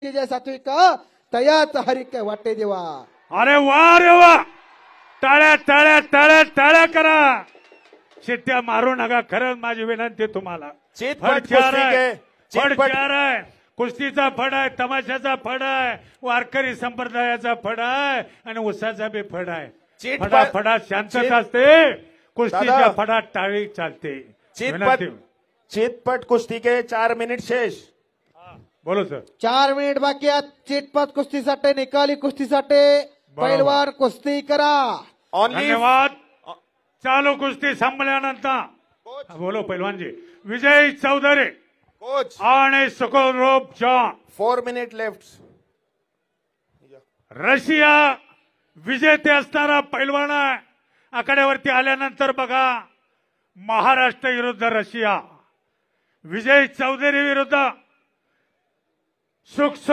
जय सात्विक तयाच हरिक वाटे देवा। अरे वा रे वा, टाळ्या टाळ्या टाळ्या टाळ्या करा, शिट्ट्या मारू नका। खरंच माझी विनंती तुम्हाला। फड चार आहे, कुस्तीचा फड आहे, तमाशाचा फड आहे, वारकरी संप्रदायाचा फड आहे आणि उसाचा बी फड आहे। फडा फडा शांतता असते, कुस्तीच्या फडात टाळी चालते। चितपट कुस्ती के 4 मिनिट शेष। बोलो सर। 4 मिनिट बाकी आहेत चितपट कुस्तीसाठी, निकाली कुस्तीसाठी पैलवान कुस्ती करा। धन्यवाद। चालू कुस्ती संपल्यानंतर बोलो पैलवान जी। विजय चौधरी कोच आणि सुखरूप जॉन 4 मिनिट लेफ्ट। रशिया विजेते असणारा पैलवान आहे। आकड्यावरती आल्यानंतर बघा, महाराष्ट्र विरुद्ध रशिया, विजय चौधरी विरुद्ध सुख